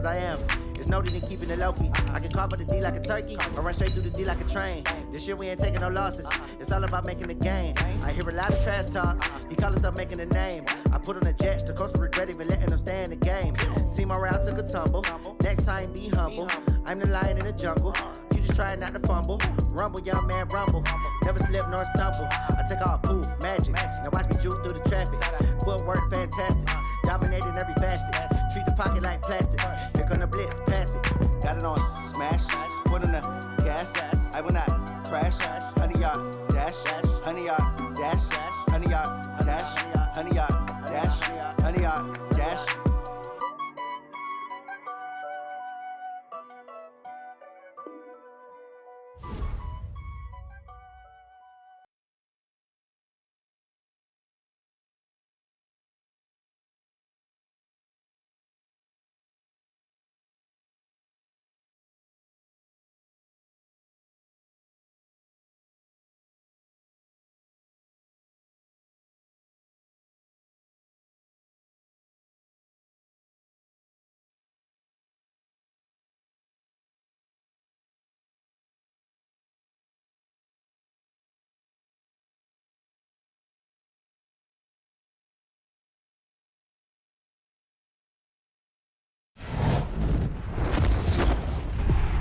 cause I am. There's no need in keeping it low-key. I can carve up the D like a turkey, or run straight through the D like a train. This year we ain't taking no losses. It's all about making the game. I hear a lot of trash talk. He call himself making a name. I put on the Jets, the coach will regret even letting them stay in the game. Team morale took a tumble. Next time be humble. I'm the lion in the jungle. You just trying not to fumble. Rumble, young man, rumble. Never slip nor stumble. I take off, poof, magic. Now watch me juke through the traffic. Footwork fantastic. Dominating every facet. Treat the pocket like plastic. Here come the blitz, pass it. Got it on, smash. Put on the gas. I will not crash. 100-yard dash. 100-yard dash. 100-yard dash. 100-yard dash. 100-yard dash.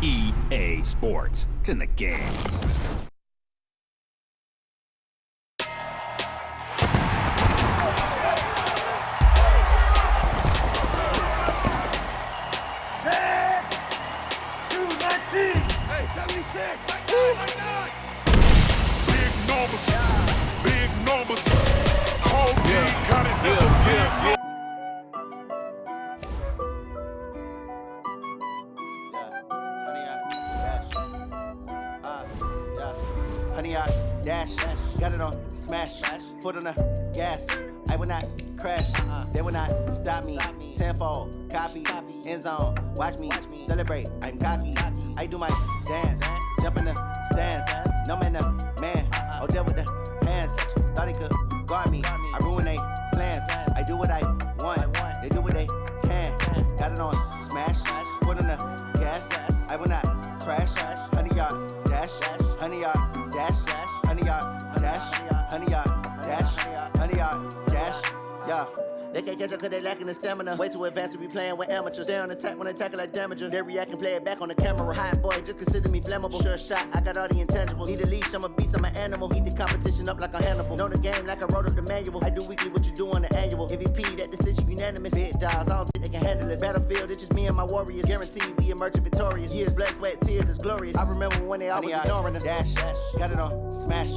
EA Sports. It's in the game. Hey, 76! Big numbers. Whole team got it. Yeah. Honey-yard dash, got it on smash, foot on the gas. I will not crash, they will not stop me. Tenfold, copy, end zone, watch me celebrate. I'm cocky, I do my dance, jump in the stands. No man, oh deal with the hands. Thought he could guard me, I ruin they plans. I do what I want, they do what they can. Got it on smash, foot on the gas. I will not crash, 100-yard dash, 100-yard dash, 100-yard dash, 100-yard dash, 100-yard dash, yeah. They can't catch up cause they lacking the stamina. Way too advanced to be playing with amateurs. Stay on attack when they tackle like damager. They react and play it back on the camera. Hot boy, just consider me flammable. Sure shot, I got all the intangibles. Need a leash, I'm a beast, I'm an animal. Heat the competition up like a Hannibal. Know the game like I wrote up the manual. I do weekly what you do on the annual. MVP, that decision unanimous. Big dogs, I don't think they can handle it. Battlefield, it's just me and my warriors. Guaranteed we emerging victorious. Years, blood, sweat, tears, it's glorious. I remember when they always ignoring us. Dash, got it on smash,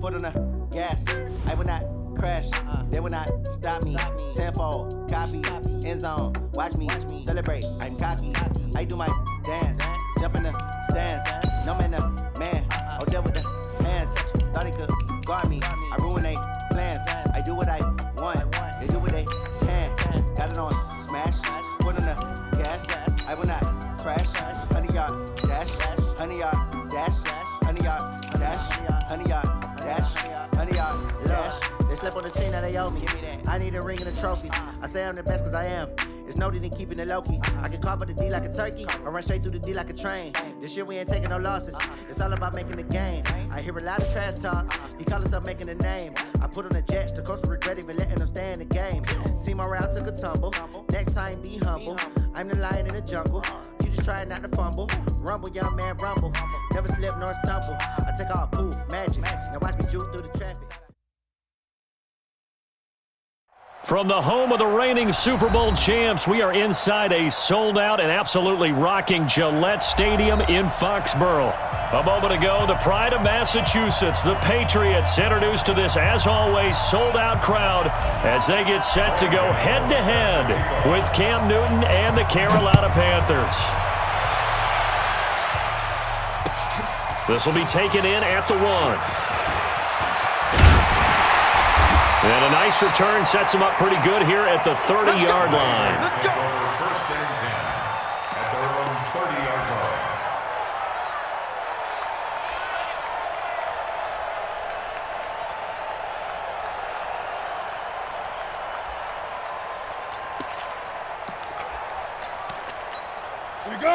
foot on the gas. I will not crash, they will not stop me. Tenfold, copy, end zone, watch me celebrate. I'm cocky, I do my dance, jump in the stands. No man, oh deal with the hands. Thought he could guard me, I ruin they plans. I do what I want, they do what they can. Got it on smash, foot on the gas. I will not crash, 100-yard dash, 100-yard dash, 100-yard dash, 100-yard dash, 100-yard dash. They slept on the team that they owe me. I need a ring and a trophy. I say I'm the best cause I am. There's no need in keeping it low-key. I can carve up the D like a turkey, or run straight through the D like a train. This year we ain't taking no losses. It's all about making the game. I hear a lot of trash talk. He call himself making a name. I put on the Jets, the coach will regret even letting them stay in the game. Team morale took a tumble. Next time be humble. I'm the lion in the jungle. You just trying not to fumble. Rumble, young man, rumble. Never slip nor stumble. I take off, poof, magic. Now watch me juke through the traffic. From the home of the reigning Super Bowl champs, we are inside a sold-out and absolutely rocking Gillette Stadium in Foxborough. A moment ago, the pride of Massachusetts, the Patriots, introduced to this, as always, sold-out crowd as they get set to go head-to-head with Cam Newton and the Carolina Panthers. This will be taken in at the 1. And a nice return sets him up pretty good here at the 30-yard line. Let's go. First and 10 at their own 30-yard line.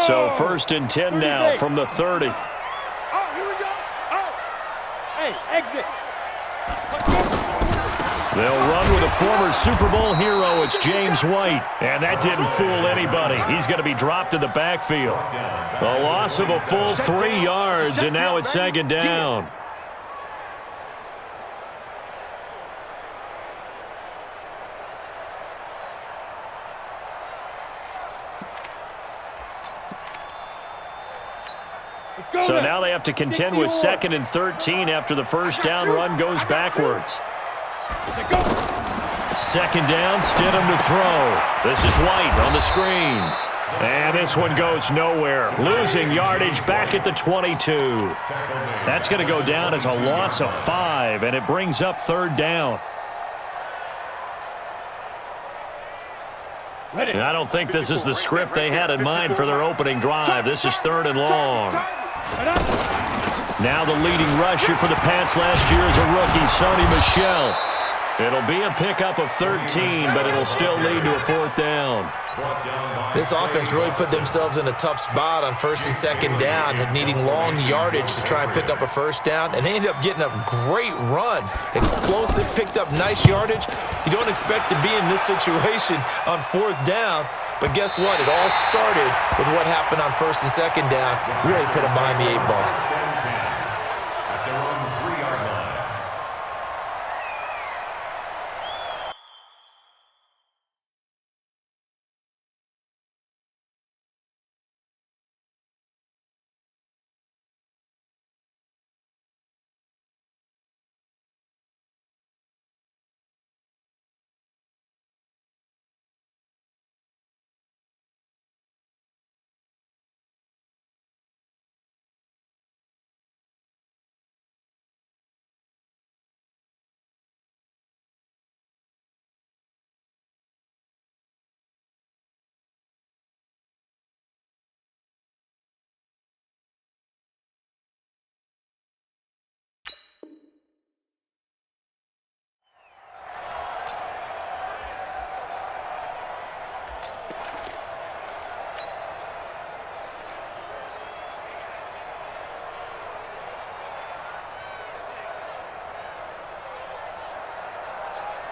So 1st and 10 now from the 30. Oh, here we go. Oh. Hey, exit. They'll run with a former Super Bowl hero. It's James White. And that didn't fool anybody. He's going to be dropped in the backfield. A loss of a full 3 yards, and now it's 2nd down. So now they have to contend with 2nd and 13 after the first down run goes backwards. 2nd down, Stidham to throw. This is White on the screen. And this one goes nowhere. Losing yardage back at the 22. That's going to go down as a loss of 5, and it brings up 3rd down. And I don't think this is the script they had in mind for their opening drive. This is 3rd and long. Now the leading rusher for the Pats last year is a rookie, Sony Michel. It'll be a pickup of 13, but it'll still lead to a 4th down. This offense really put themselves in a tough spot on 1st and 2nd down, needing long yardage to try and pick up a 1st down, and they ended up getting a great run. Explosive, picked up nice yardage. You don't expect to be in this situation on 4th down, but guess what? It all started with what happened on 1st and 2nd down. Really put them behind the 8 ball. At their own 3-yard line.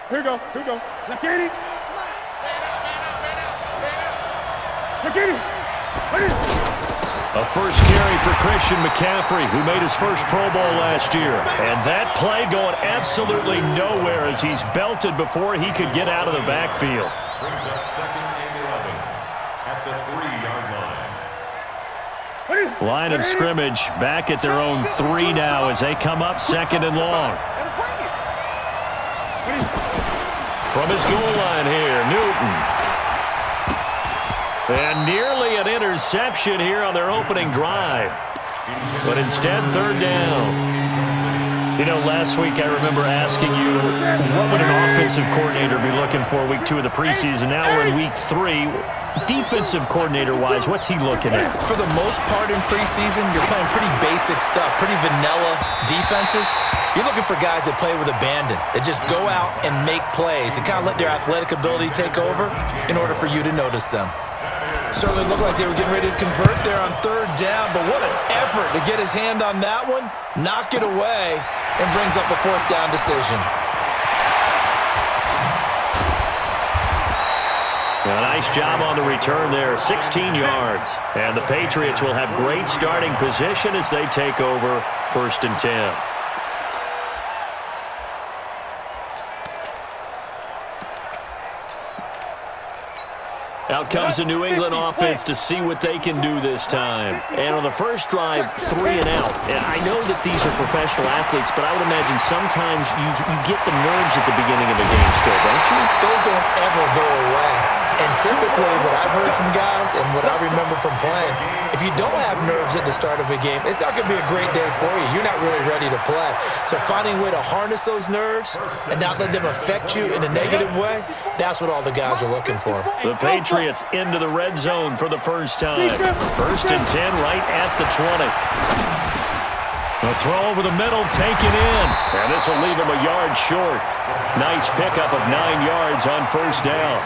Here we go. Here we go. Now, Katie. Now, Katie. A first carry for Christian McCaffrey, who made his first Pro Bowl last year. And that play going absolutely nowhere as he's belted before he could get out of the backfield. Brings up 2nd and 11 at the 3-yard line. Line of scrimmage back at their own 3 now as they come up 2nd and long. From his goal line here, Newton. And nearly an interception here on their opening drive. But instead, 3rd down. You know, last week I remember asking you, what would an offensive coordinator be looking for week 2 of the preseason? Now we're in week 3. Defensive coordinator-wise, what's he looking at? For the most part in preseason, you're playing pretty basic stuff, pretty vanilla defenses. You're looking for guys that play with abandon, that just go out and make plays, and kind of let their athletic ability take over in order for you to notice them. Certainly looked like they were getting ready to convert there on 3rd down, but what an effort to get his hand on that one, knock it away, and brings up a 4th down decision. A nice job on the return there, 16 yards. And the Patriots will have great starting position as they take over 1st and 10. Out comes the New England offense to see what they can do this time. And on the first drive, 3 and out. And I know that these are professional athletes, but I would imagine sometimes you get the nerves at the beginning of the game still, don't you? Those don't ever go away. And typically what I've heard from guys and what I remember from playing, if you don't have nerves at the start of a game, it's not going to be a great day for you. You're not really ready to play. So finding a way to harness those nerves and not let them affect you in a negative way, that's what all the guys are looking for. The Patriots into the red zone for the first time. 1st and 10 right at the 20. The throw over the middle, taken in. And this will leave him a yard short. Nice pickup of 9 yards on 1st down.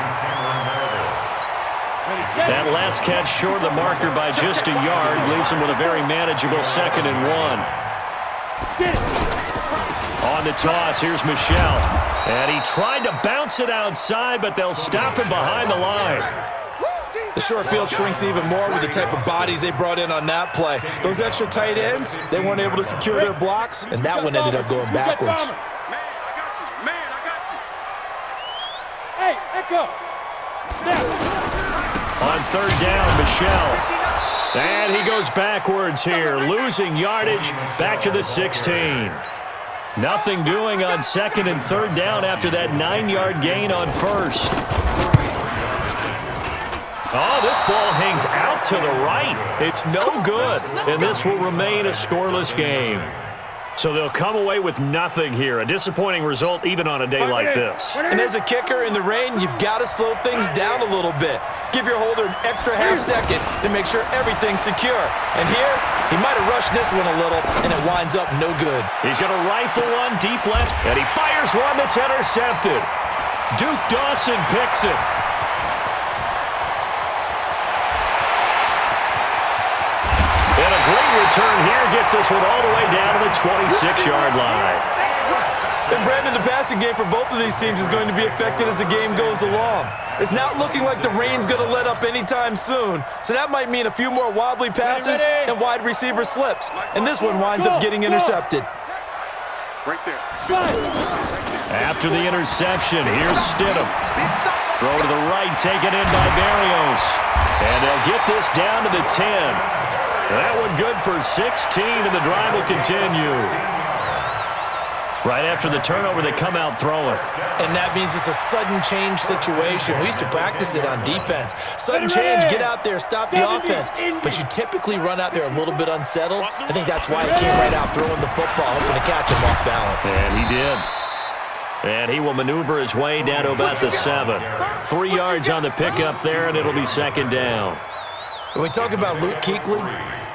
That last catch short of the marker by just a yard leaves him with a very manageable 2nd and 1. On the toss, here's Michel. And he tried to bounce it outside, but they'll stop him behind the line. The short field shrinks even more with the type of bodies they brought in on that play. Those extra tight ends, they weren't able to secure their blocks, and that one ended up going backwards. Man, I got you. Man, I got you. Hey, Echo. On 3rd down, Michel. And he goes backwards here, losing yardage back to the 16. Nothing doing on 2nd and 3rd down after that 9-yard gain on 1st. Oh, this ball hangs out to the right. It's no good, and this will remain a scoreless game. So they'll come away with nothing here. A disappointing result even on a day like this. And as a kicker in the rain, you've got to slow things down a little bit. Give your holder an extra half-second to make sure everything's secure. And here, he might have rushed this one a little, and it winds up no good. He's going to rifle one deep left, and he fires one that's intercepted. Duke Dawson picks it. And a great return here gets this one all the way down to the 26-yard line. And Brandon, the passing game for both of these teams is going to be affected as the game goes along. It's not looking like the rain's going to let up anytime soon, so that might mean a few more wobbly passes and wide receiver slips. And this one winds up getting intercepted. Right there. After the interception, here's Stidham. Throw to the right, taken in by Barrios. And they'll get this down to the 10. That one good for 16, and the drive will continue. Right after the turnover, they come out throwing. And that means it's a sudden change situation. We used to practice it on defense. Sudden change, get out there, stop the offense. But you typically run out there a little bit unsettled. I think that's why he came right out throwing the football, hoping to catch him off balance. And he did. And he will maneuver his way down to about the 7. 3 yards on the pickup there, and it'll be 2nd down. When we talk about Luke Kuechly,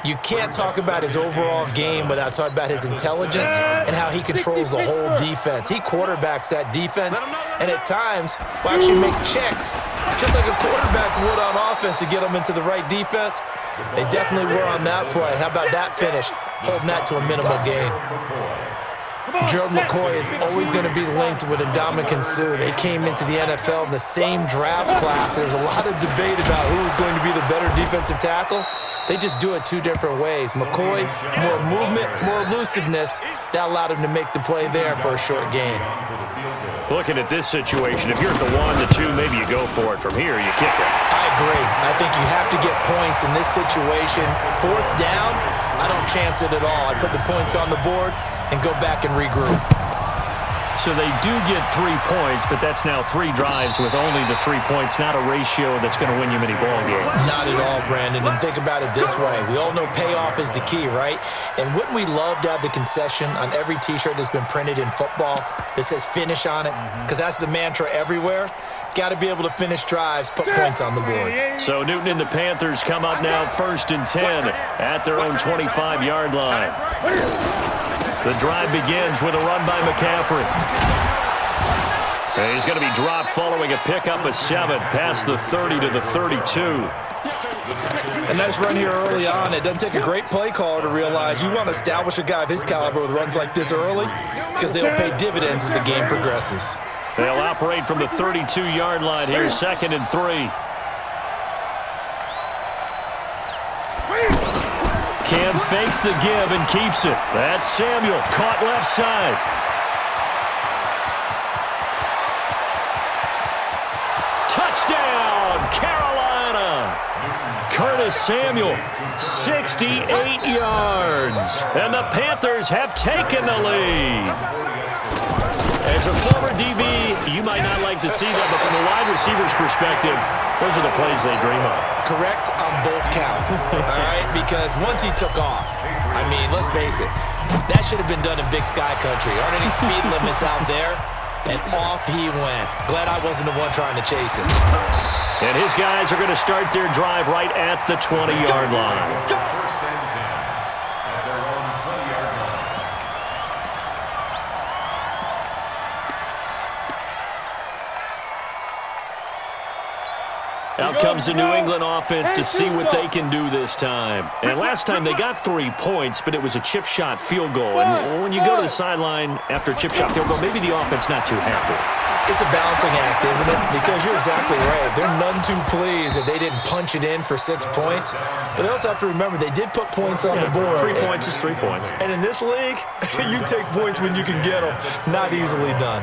you can't talk about his overall game without talking about his intelligence and how he controls the whole defense. He quarterbacks that defense, and at times will actually make checks, just like a quarterback would on offense to get them into the right defense. They definitely were on that play. How about that finish, holding that to a minimal gain? Gerald McCoy is always going to be linked with Ndamukong Suh. They came into the NFL in the same draft class. There was a lot of debate about who was going to be the better defensive tackle. They just do it 2 different ways. McCoy, more movement, more elusiveness. That allowed him to make the play there for a short gain. Looking at this situation, if you're at the 1, the 2, maybe you go for it. From here, you kick it. I agree. I think you have to get points in this situation. 4th down, I don't chance it at all. I put the points on the board and go back and regroup. So they do get 3 points, but that's now 3 drives with only the 3 points, not a ratio that's going to win you many ball games. Not at all, Brandon. And think about it this way. We all know payoff is the key, right? And wouldn't we love to have the concession on every T-shirt that's been printed in football that says finish on it? Because that's the mantra everywhere. Got to be able to finish drives, put points on the board. So Newton and the Panthers come up now 1st and 10 at their own 25-yard line. The drive begins with a run by McCaffrey. And he's going to be dropped following a pickup of 7 past the 30 to the 32. A nice run here early on. It doesn't take a great play caller to realize you want to establish a guy of his caliber with runs like this early because they'll pay dividends as the game progresses. They'll operate from the 32-yard line here, 2nd and 3. Cam fakes the give and keeps it. That's Samuel, caught left side. Touchdown, Carolina! Curtis Samuel, 68 yards. And the Panthers have taken the lead. As a former DB, you might not like to see that, but from a wide receiver's perspective, those are the plays they dream of. Correct on both counts, all right? Because once he took off, I mean, let's face it, that should have been done in Big Sky Country. Aren't any speed limits out there? And off he went. Glad I wasn't the one trying to chase him. And his guys are going to start their drive right at the 20-yard line. Out comes the New England offense to see what they can do this time. And last time they got 3 points, but it was a chip shot field goal. And when you go to the sideline after a chip shot field goal, maybe the offense not too happy. It's a balancing act, isn't it? Because you're exactly right. They're none too pleased that they didn't punch it in for 6 points. But they also have to remember they did put points on the board. 3 points is 3 points. And in this league, you take points when you can get them. Not easily done.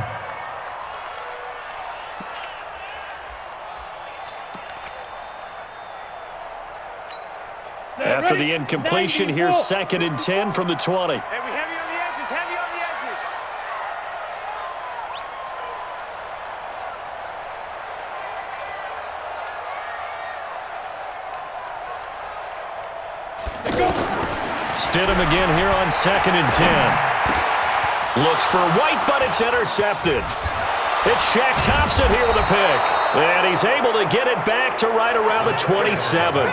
After the incompletion, here's 2nd and 10 from the 20. Hey, we heavy on the edges, heavy on the edges. Stidham again here on 2nd and 10. Looks for White, but it's intercepted. It's Shaq Thompson here with a pick. And he's able to get it back to right around the 27.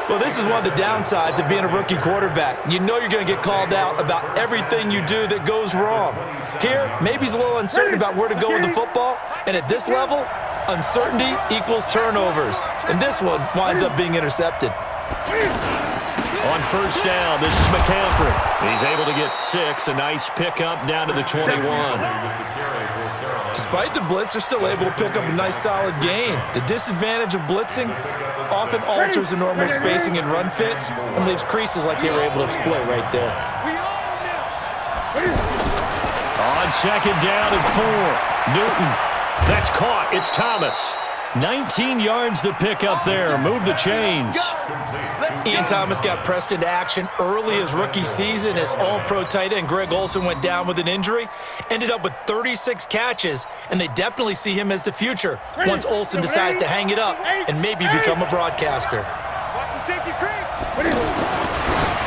Well, this is one of the downsides of being a rookie quarterback. You know you're going to get called out about everything you do that goes wrong. Here, maybe he's a little uncertain about where to go with the football. And at this level, uncertainty equals turnovers. And this one winds up being intercepted. On 1st down, this is McCaffrey. He's able to get 6. A nice pickup down to the 21. Despite the blitz, they're still able to pick up a nice solid gain. The disadvantage of blitzing often alters the normal spacing and run fits and leaves creases like they were able to exploit right there. On 2nd down and 4. Newton. That's caught. It's Thomas. 19 yards to pick up there. Move the chains. Ian Thomas got pressed into action early his rookie season as all-pro tight end Greg Olsen went down with an injury. Ended up with 36 catches, and they definitely see him as the future once Olsen decides to hang it up and maybe become a broadcaster. Watch the safety creep.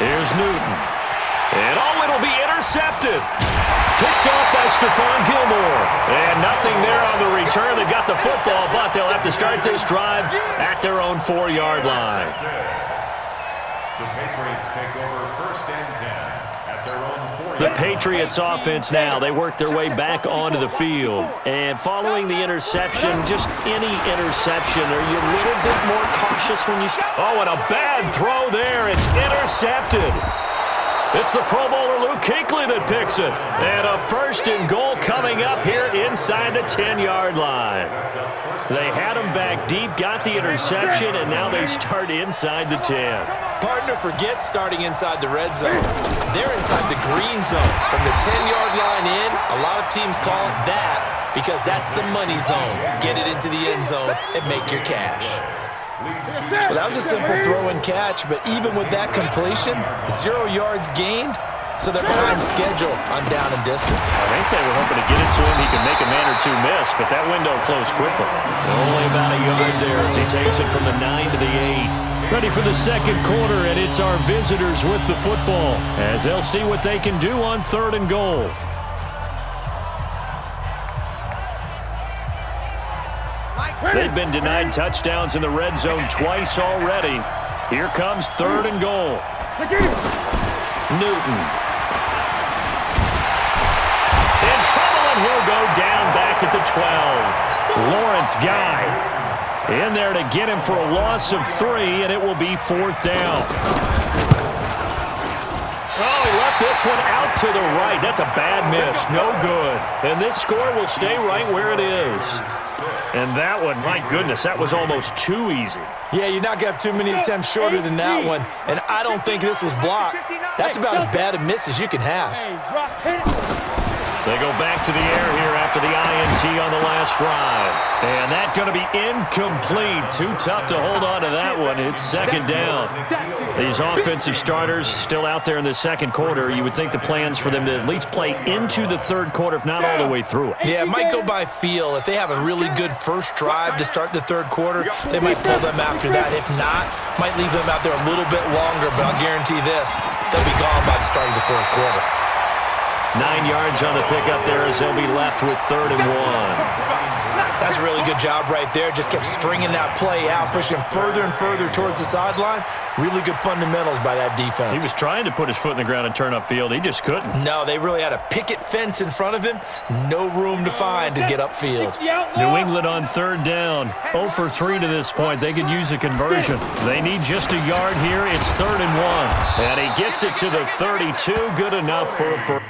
Here's Newton. And it'll be intercepted. Picked off by Stephon Gilmore. And nothing there on the return. They got the football, but they'll have to start this drive at their own 4-yard line. The Patriots take over 1st and 10 at their own 4-yard line. The Patriots offense now. They work their way back onto the field. And following the interception, just any interception, are you a little bit more cautious when you... Oh, and a bad throw there. It's intercepted. It's the Pro Bowler Luke Kuechly that picks it. And a 1st and goal coming up here inside the 10-yard line. They had him back deep, got the interception, and now they start inside the 10. Partner forgets starting inside the red zone. They're inside the green zone. From the 10-yard line in, a lot of teams call it that because that's the money zone. Get it into the end zone and make your cash. Well, that was a simple throw and catch, but even with that completion, 0 yards gained, so they're behind schedule on down and distance. I think they were hoping to get it to him. He could make a man or two miss, but that window closed quickly. Only about a yard there as he takes it from the 9 to the 8. Ready for the 2nd quarter, and it's our visitors with the football as they'll see what they can do on 3rd and goal. They've been denied touchdowns in the red zone twice already. Here comes 3rd and goal. Newton. In trouble, and he'll go down back at the 12. Lawrence Guy in there to get him for a loss of 3, and it will be 4th down. Oh, he left this one out to the right. That's a bad miss. No good. And this score will stay right where it is. And that one, my goodness, that was almost too easy. Yeah, you're not going to have too many attempts shorter than that one. And I don't think this was blocked. That's about as bad a miss as you can have. They go back to the air here after the INT on the last drive. And that's going to be incomplete. Too tough to hold on to that one. It's 2nd down. These offensive starters still out there in the 2nd quarter. You would think the plans for them to at least play into the 3rd quarter, if not all the way through it. Yeah, it might go by feel. If they have a really good first drive to start the 3rd quarter, they might pull them after that. If not, might leave them out there a little bit longer. But I'll guarantee this, they'll be gone by the start of the 4th quarter. 9 yards on the pickup there as they'll be left with 3rd and 1. That's a really good job right there. Just kept stringing that play out, pushing further and further towards the sideline. Really good fundamentals by that defense. He was trying to put his foot in the ground and turn upfield. He just couldn't. No, they really had a picket fence in front of him. No room to find to get upfield. New England on third down. 0 for 3 to this point. They could use a conversion. They need just a yard here. It's 3rd and 1. And he gets it to the 32. Good enough for a first.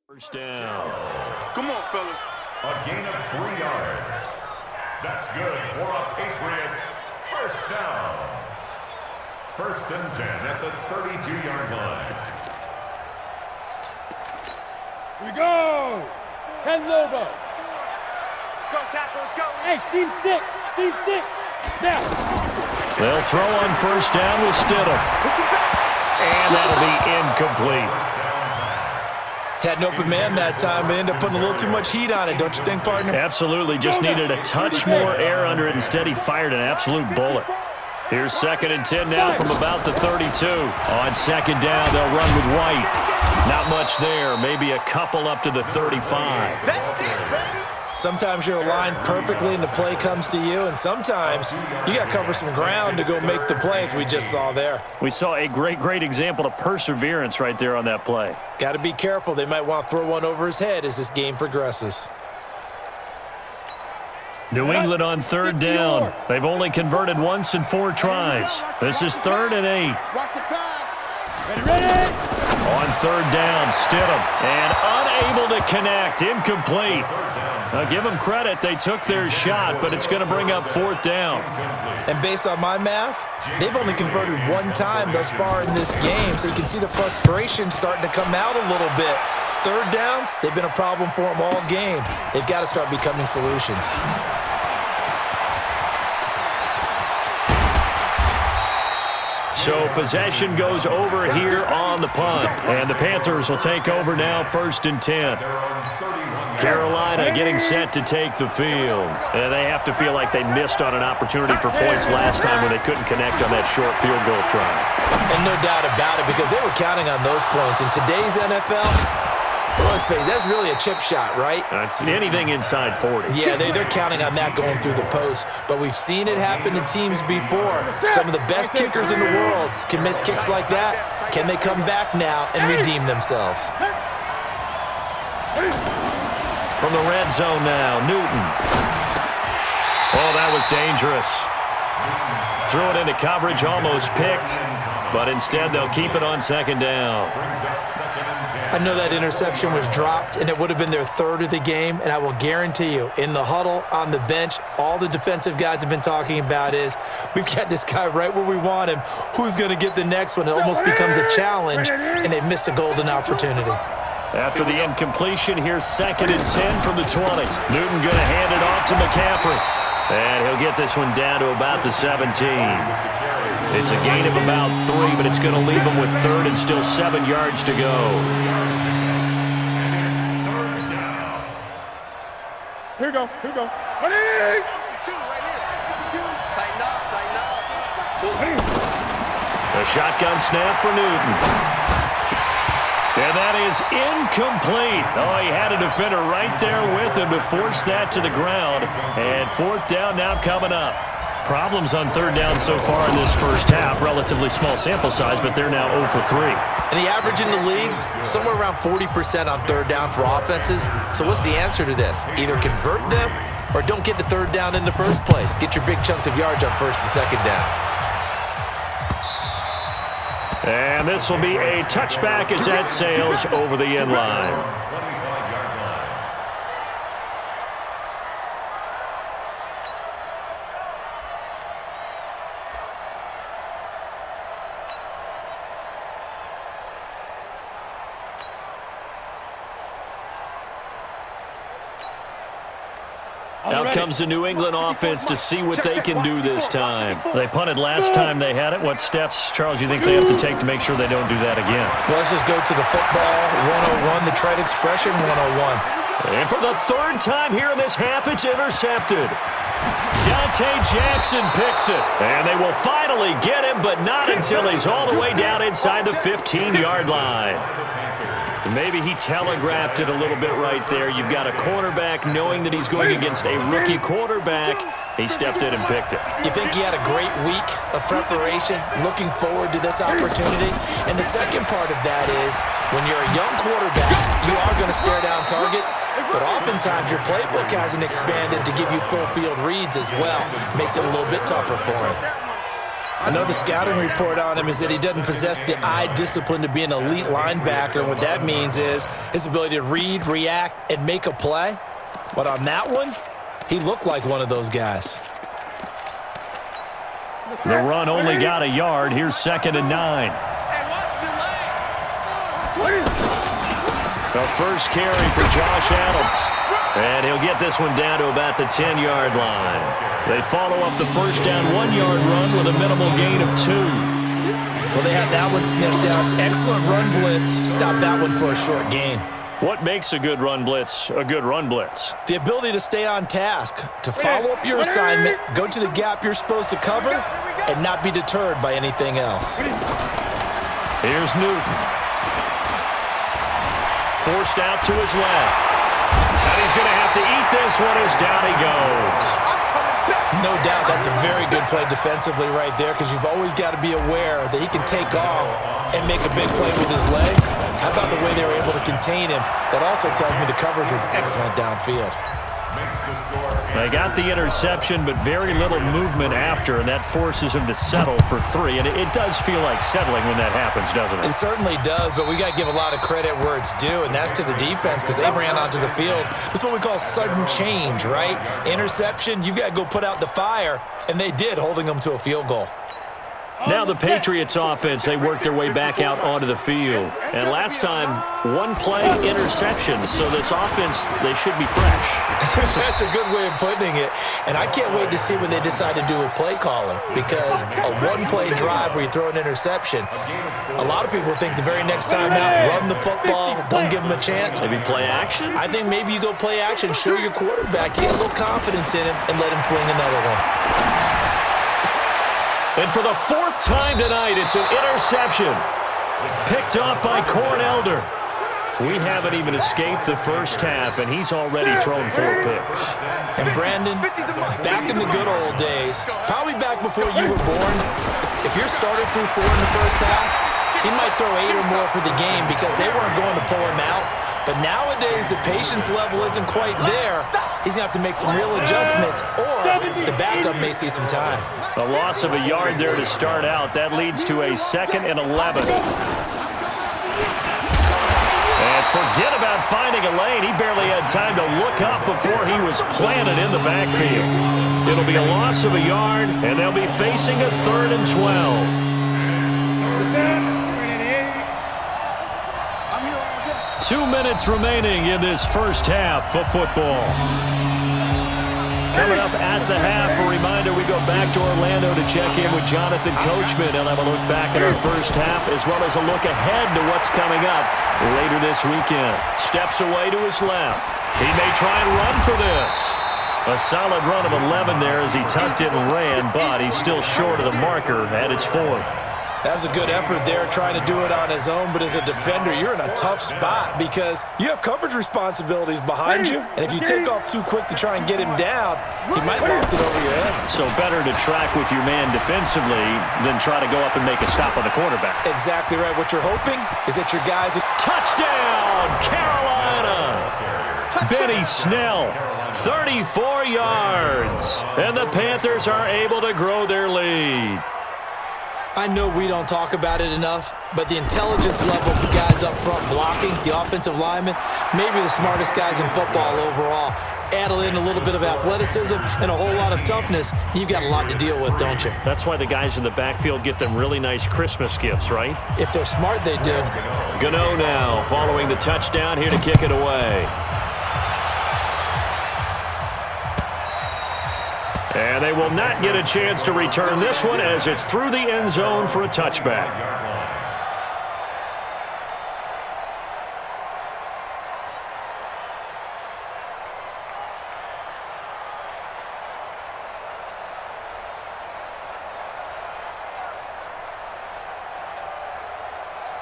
First down. Come on, fellas. A gain of 3 yards. That's good for a Patriots first down. 1st and 10 at the 32-yard line. Here we go. 10 Lobo. Let's go, tackle. Let's go. Hey, seam 6. Seam 6. Now. They'll throw on first down with Stidham. And that'll be incomplete. Had an open man that time, but ended up putting a little too much heat on it, don't you think, partner? Absolutely. Just needed a touch more air under it. Instead, he fired an absolute bullet. Here's 2nd and 10 now from about the 32. On 2nd down, they'll run with White. Not much there. Maybe a couple up to the 35. Sometimes you're aligned perfectly and the play comes to you, and sometimes you got to cover some ground to go make the plays we just saw there. We saw a great example of perseverance right there on that play. Got to be careful. They might want to throw one over his head as this game progresses. New England on 3rd down. They've only converted once in 4 tries. This is 3rd and 8. Watch the pass. Ready. On 3rd down, Stidham. And unable to connect. Incomplete. Now, give them credit. They took their shot, but it's going to bring up 4th down. And based on my math, they've only converted 1 time thus far in this game, so you can see the frustration starting to come out a little bit. 3rd downs, they've been a problem for them all game. They've got to start becoming solutions. So possession goes over here on the punt. And the Panthers will take over now, 1st and 10. Carolina getting set to take the field. And they have to feel like they missed on an opportunity for points last time when they couldn't connect on that short field goal try. And no doubt about it, because they were counting on those points. In today's NFL, let's face it, that's really a chip shot, right? That's anything inside 40. Yeah, they're counting on that going through the post. But we've seen it happen to teams before. Some of the best kickers in the world can miss kicks like that. Can they come back now and redeem themselves? From the red zone now, Newton. Oh, that was dangerous. Threw it into coverage, almost picked, but instead they'll keep it on second down. I know that interception was dropped, and it would have been their third of the game, and I will guarantee you, in the huddle, on the bench, all the defensive guys have been talking about is, we've got this guy right where we want him. Who's going to get the next one? It almost becomes a challenge, and they missed a golden opportunity. After the incompletion, here's 2nd and 10 from the 20. Newton going to hand it off to McCaffrey. And he'll get this one down to about the 17. It's a gain of about 3, but it's going to leave him with 3rd and still 7 yards to go. Here we go. Tighten up. A shotgun snap for Newton. And that is incomplete. Oh, he had a defender right there with him to force that to the ground. And 4th down now coming up. Problems on 3rd down so far in this first half. Relatively small sample size, but they're now 0 for 3. And the average in the league, somewhere around 40% on 3rd down for offenses. So what's the answer to this? Either convert them or don't get to 3rd down in the first place. Get your big chunks of yards on 1st and 2nd down. And this will be a touchback as that sails over the end line. Out comes the New England offense to see what they can do this time. They punted last time they had it. What steps, Charles, you think they have to take to make sure they don't do that again? Well, let's just go to the football 101, the trade expression 101. And for the 3rd time here in this half, it's intercepted. Dante Jackson picks it. And they will finally get him, but not until he's all the way down inside the 15-yard line. Maybe he telegraphed it a little bit right there. You've got a cornerback knowing that he's going against a rookie quarterback. He stepped in and picked it. You think he had a great week of preparation, looking forward to this opportunity? And the second part of that is, when you're a young quarterback, you are going to stare down targets, but oftentimes your playbook hasn't expanded to give you full field reads as well. Makes it a little bit tougher for him. I know the scouting report on him is that he doesn't possess the eye discipline to be an elite linebacker, and what that means is his ability to read, react, and make a play. But on that one, he looked like one of those guys. The run only got a yard. Here's 2nd and 9. The first carry for Josh Adams. And he'll get this one down to about the 10-yard line. They follow up the first down 1-yard run with a minimal gain of 2. Well, they had that one sniffed out. Excellent run blitz. Stop that one for a short gain. What makes a good run blitz a good run blitz? The ability to stay on task, to follow up your assignment, go to the gap you're supposed to cover, and not be deterred by anything else. Here's Newton. Forced out to his left. And he's going to have to eat this one as down he goes. No doubt that's a very good play defensively right there, because you've always got to be aware that he can take off and make a big play with his legs. How about the way they were able to contain him? That also tells me the coverage was excellent downfield. They got the interception, but very little movement after, and that forces him to settle for 3. And it does feel like settling when that happens, doesn't it? It certainly does, but we got to give a lot of credit where it's due, and that's to the defense, because they ran onto the field. This is what we call sudden change, right? Interception, you've got to go put out the fire, and they did, holding them to a field goal. Now the Patriots offense, they work their way back out onto the field. And last time, 1-play interception. So this offense, they should be fresh. That's a good way of putting it. And I can't wait to see what they decide to do with play calling, because a 1-play drive where you throw an interception, a lot of people think the very next time out, run the football, don't give them a chance. Maybe play action? I think maybe you go play action, show your quarterback, get a little confidence in him, and let him fling another one. And for the 4th time tonight, it's an interception. Picked off by Cornelder. We haven't even escaped the first half, and he's already thrown 4 picks. And Brandon, back in the good old days, probably back before you were born, if your starter threw 4 in the first half, he might throw 8 or more for the game, because they weren't going to pull him out. But nowadays, the patience level isn't quite there. He's going to have to make some real adjustments, or the backup may see some time. A loss of a yard there to start out. That leads to a 2nd and 11. And forget about finding a lane. He barely had time to look up before he was planted in the backfield. It'll be a loss of a yard, and they'll be facing a 3rd and 12. 2 minutes remaining in this first half of football. Coming up at the half, a reminder, we go back to Orlando to check in with Jonathan Coachman and have a look back at our first half, as well as a look ahead to what's coming up later this weekend. Steps away to his left. He may try and run for this. A solid run of 11 there as he tucked it and ran, but he's still short of the marker at its 4th. That was a good effort there, trying to do it on his own, but as a defender, you're in a tough spot because you have coverage responsibilities behind you, and if you take off too quick to try and get him down, he might loft it over your head. So better to track with your man defensively than try to go up and make a stop on the quarterback. Exactly right. What you're hoping is that your guys... Touchdown, Carolina! Benny Snell, 34 yards, and the Panthers are able to grow their lead. I know we don't talk about it enough, but the intelligence level of the guys up front blocking, the offensive linemen, maybe the smartest guys in football overall. Add in a little bit of athleticism and a whole lot of toughness, you've got a lot to deal with, don't you? That's why the guys in the backfield get them really nice Christmas gifts, right? If they're smart, they do. Gano now, following the touchdown, here to kick it away. And they will not get a chance to return this one as it's through the end zone for a touchback.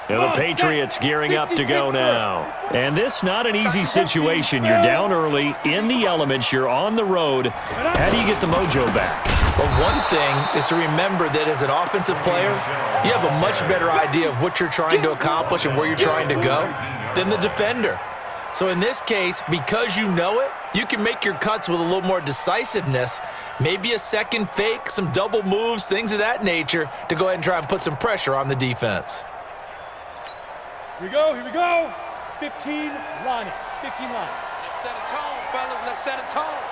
And the Patriots gearing up to go now. And this not an easy situation. You're down early, in the elements, you're on the road. How do you get the mojo back? Well, one thing is to remember that as an offensive player, you have a much better idea of what you're trying to accomplish and where you're trying to go than the defender. So in this case, because you know it, you can make your cuts with a little more decisiveness, maybe a second fake, some double moves, things of that nature, to go ahead and try and put some pressure on the defense. Here we go, here we go. 15 line it, 15 line. Let's set a tone, fellas, let's set a tone.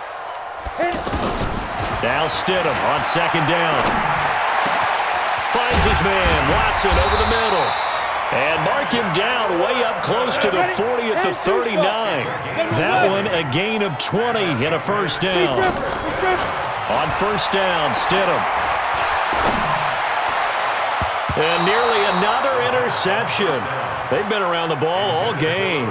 Hit. Now Stidham on 2nd down. Finds his man, Watson over the middle. And mark him down way up close to the 40 at the 39. That one a gain of 20 and a first down. On first down, Stidham. And nearly another interception. They've been around the ball all game.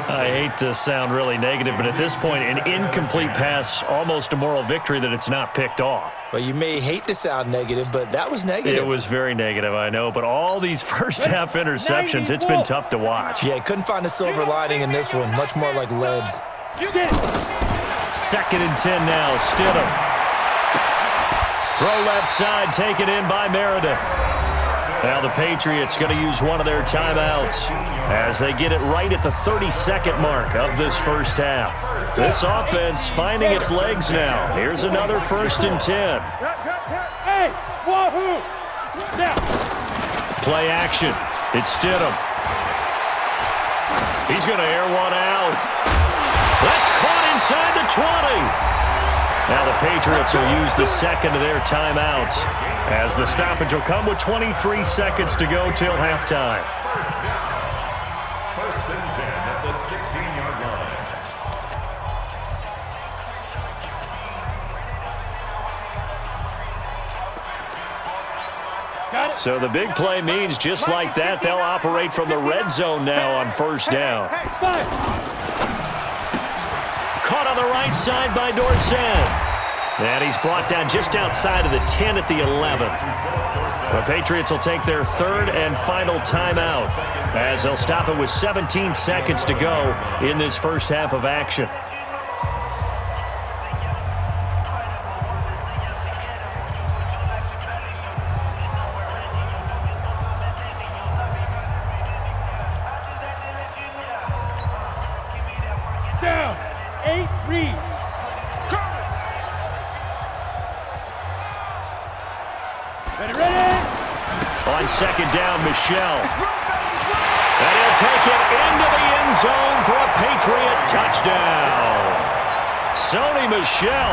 I hate to sound really negative, but at this point, an incomplete pass, almost a moral victory that it's not picked off. Well, you may hate to sound negative, but that was negative. It was very negative, I know, but all these first-half interceptions, it's been tough to watch. Yeah, couldn't find a silver lining in this one. Much more like lead. 2nd and 10 now, Stidham. Throw left side, taken in by Meredith. Now the Patriots going to use one of their timeouts as they get it right at the 32nd mark of this first half. This offense finding its legs now. Here's another 1st and 10. Hey, wahoo! Now. Play action. It's Stidham. He's going to air one out. That's caught inside the 20. Now the Patriots will use the 2nd of their timeouts as the stoppage will come with 23 seconds to go till halftime. First and 10 at the 16-yard line. So the big play means just like that, they'll operate from the red zone now on first down. Caught on the right side by Dorsett. And he's brought down just outside of the 10 at the 11. The Patriots will take their 3rd and final timeout as they'll stop it with 17 seconds to go in this first half of action. on second down, Michel. And he'll take it into the end zone for a Patriot touchdown. Sony Michel,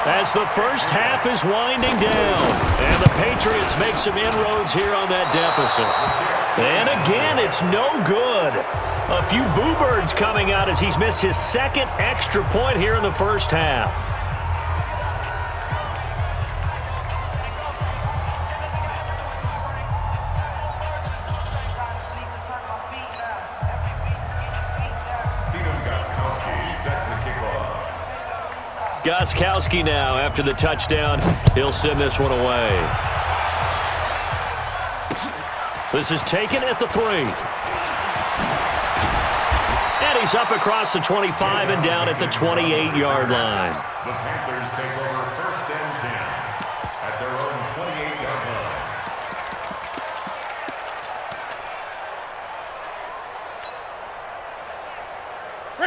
as the first half is winding down. And the Patriots make some inroads here on that deficit. And again, it's no good. A few boo birds coming out as he's missed his second extra point here in the first half. Gostkowski now after the touchdown. He'll send this one away. This is taken at the 3. And he's up across the 25 and down at the 28-yard line. The Panthers take over first and 10 at their own 28-yard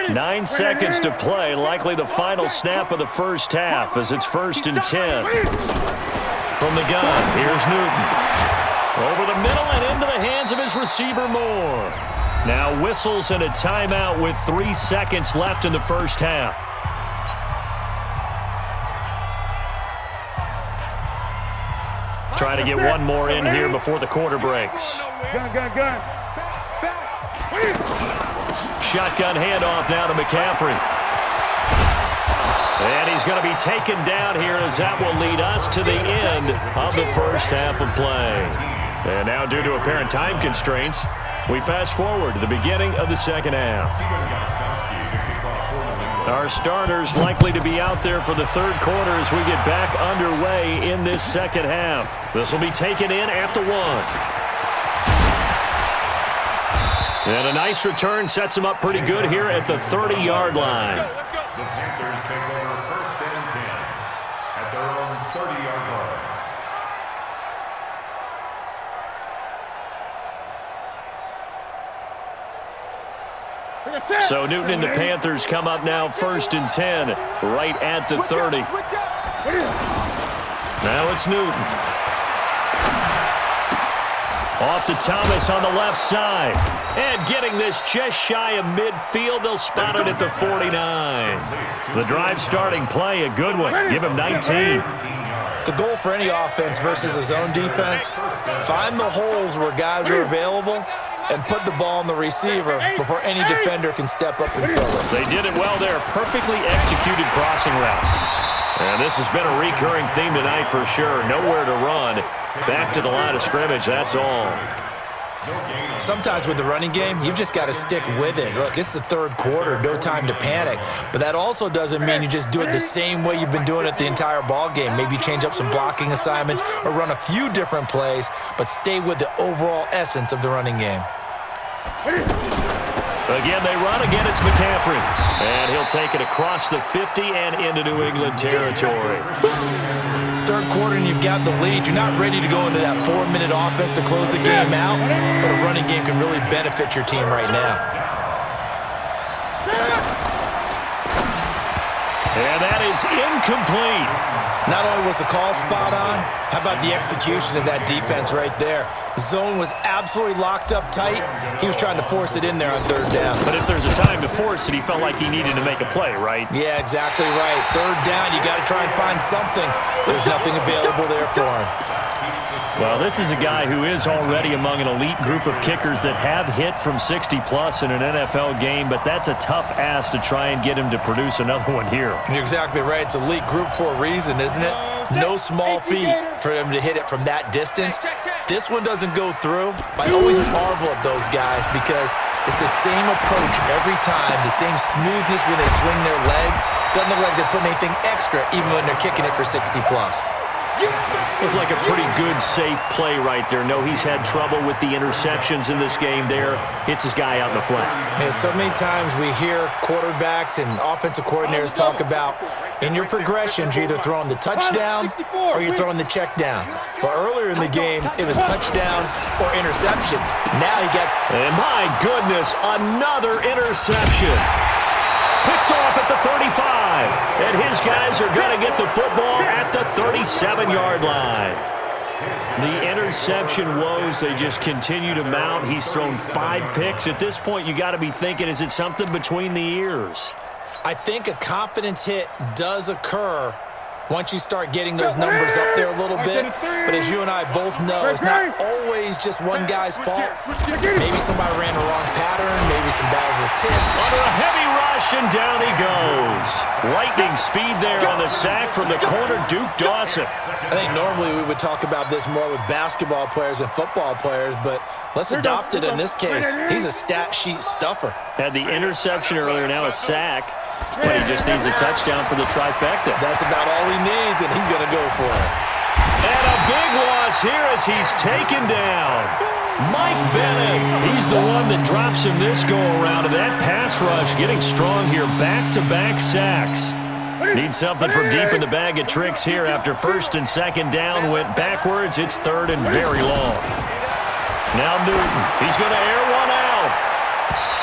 line. 9 seconds to play, likely the final snap of the first half as it's first and 10. From the gun, here's Newton. Over the middle and into the hands of his receiver Moore. Now whistles and a timeout with 3 seconds left in the first half. Trying to get one more in here before the quarter breaks. Gun. Shotgun handoff now to McCaffrey. And he's going to be taken down here as that will lead us to the end of the first half of play. And now due to apparent time constraints, we fast forward to the beginning of the second half. Our starters likely to be out there for the third quarter as we get back underway in this second half. This will be taken in at the 1. And a nice return sets him up pretty good here at the 30-yard line. The Panthers take over first and 10 at their own 30-yard line. So Newton and the Panthers come up now first and 10 right at the 30. Now it's Newton. Off to Thomas on the left side. And getting this just shy of midfield, they'll spot it at the 49. The drive starting play, a good one. Give him 19. The goal for any offense versus a zone defense, find the holes where guys are available and put the ball on the receiver before any defender can step up and fill it. They did it well there. Perfectly executed crossing route. And this has been a recurring theme tonight for sure. Nowhere to run. Back to the line of scrimmage, that's all. Sometimes with the running game, you've just got to stick with it. Look, it's the third quarter, no time to panic. But that also doesn't mean you just do it the same way you've been doing it the entire ball game. Maybe change up some blocking assignments or run a few different plays, but stay with the overall essence of the running game. Again, they run. Again, it's McCaffrey. And he'll take it across the 50 and into New England territory. Third quarter and you've got the lead. You're not ready to go into that 4-minute offense to close the game out, but a running game can really benefit your team right now. And that is incomplete. Not only was the call spot on, how about the execution of that defense right there? Zone was absolutely locked up tight. He was trying to force it in there on third down. But if there's a time to force it, he felt like he needed to make a play, right? Yeah, exactly right. Third down, you got to try and find something. There's nothing available there for him. Well, this is a guy who is already among an elite group of kickers that have hit from 60-plus in an NFL game, but that's a tough ask to try and get him to produce another one here. You're exactly right. It's elite group for a reason, isn't it? No small feat for him to hit it from that distance. This one doesn't go through. I always marvel at those guys because it's the same approach every time, the same smoothness when they swing their leg. Doesn't look like they're putting anything extra even when they're kicking it for 60-plus. Looked like a pretty good, safe play right there. No, he's had trouble with the interceptions in this game there. Hits his guy out in the flat. Yeah, so many times we hear quarterbacks and offensive coordinators talk about in your progressions, you're either throwing the touchdown or you're throwing the check down. But earlier in the game, it was touchdown or interception. Now you got... And my goodness, another interception. Picked off at the 35. And his guys are going to get the football at the 37-yard line. The interception woes, they just continue to mount. He's thrown 5 picks. At this point, you got to be thinking, is it something between the ears? I think a confidence hit does occur once you start getting those numbers up there a little bit. But as you and I both know, it's not always just one guy's fault. Maybe somebody ran the wrong pattern. Maybe some balls were tipped. Under a heavy rush, and down he goes. Lightning speed there on the sack from the corner, Duke Dawson. I think normally we would talk about this more with basketball players and football players, but let's adopt it in this case. He's a stat sheet stuffer. Had the interception earlier, now a sack. But he just needs a touchdown for the trifecta. That's about all he needs, and he's going to go for it. And a big loss here as he's taken down. Mike Bennett, he's the one that drops him this go-around. And that pass rush getting strong here. Back-to-back sacks. Need something from deep in the bag of tricks here after first and second down went backwards. It's third and very long. Now Newton, he's going to air one out.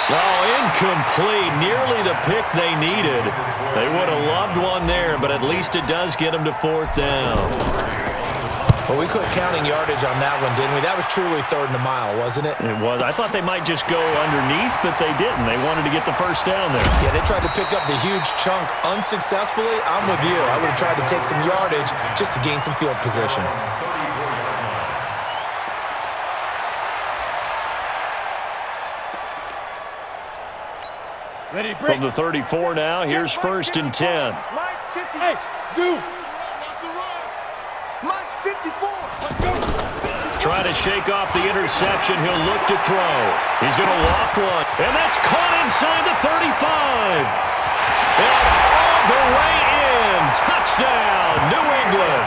Oh, incomplete. Nearly the pick they needed. They would have loved one there, but at least it does get them to fourth down. Well, we quit counting yardage on that one, didn't we? That was truly third and a mile, wasn't it? It was. I thought they might just go underneath, but they didn't. They wanted to get the first down there. Yeah, they tried to pick up the huge chunk unsuccessfully. I'm with you. I would have tried to take some yardage just to gain some field position. From the 34 now, here's first and 10. Hey, Zoo. Mike's 54. Trying to shake off the interception. He'll look to throw. He's going to loft one. And that's caught inside the 35. And all the way in. Touchdown, New England.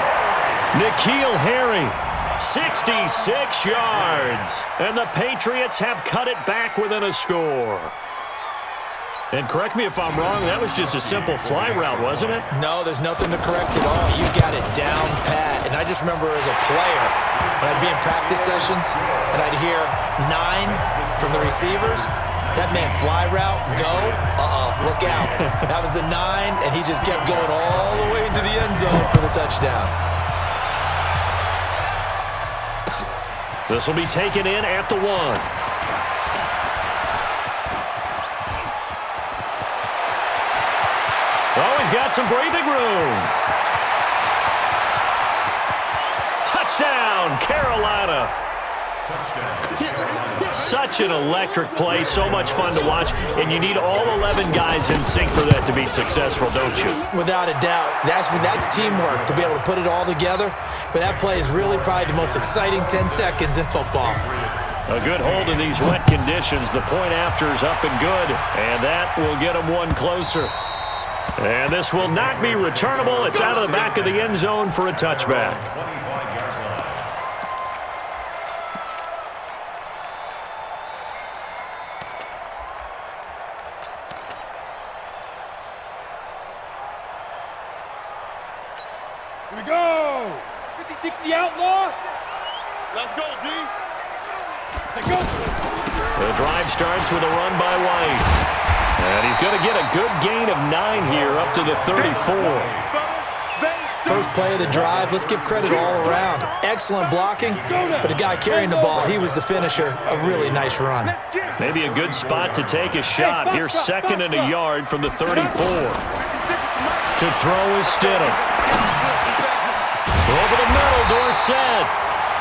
N'Keal Harry, 66 yards. And the Patriots have cut it back within a score. And correct me if I'm wrong, that was just a simple fly route, wasn't it? No, there's nothing to correct at all. You got it down pat. And I just remember as a player, when I'd be in practice sessions, and I'd hear 9 from the receivers, that meant fly route, go, look out. That was the 9, and he just kept going all the way into the end zone for the touchdown. This will be taken in at the 1. Oh, he's got some breathing room. Touchdown, Carolina. Such an electric play, so much fun to watch, and you need all 11 guys in sync for that to be successful, don't you? Without a doubt. That's teamwork, to be able to put it all together. But that play is really probably the most exciting 10 seconds in football. A good hold in these wet conditions. The point after is up and good, and that will get them one closer. And this will not be returnable. It's out of the back of the end zone for a touchback. Here we go. 50-60 outlaw. Let's go, D. Let's go. The drive starts with a run by White. And he's going to get a good gain of 9 here up to the 34. First play of the drive. Let's give credit all around. Excellent blocking, but the guy carrying the ball, he was the finisher. A really nice run. Maybe a good spot to take a shot. Here's second and a yard from the 34. To throw is Stidham. Over the middle, Dorsett.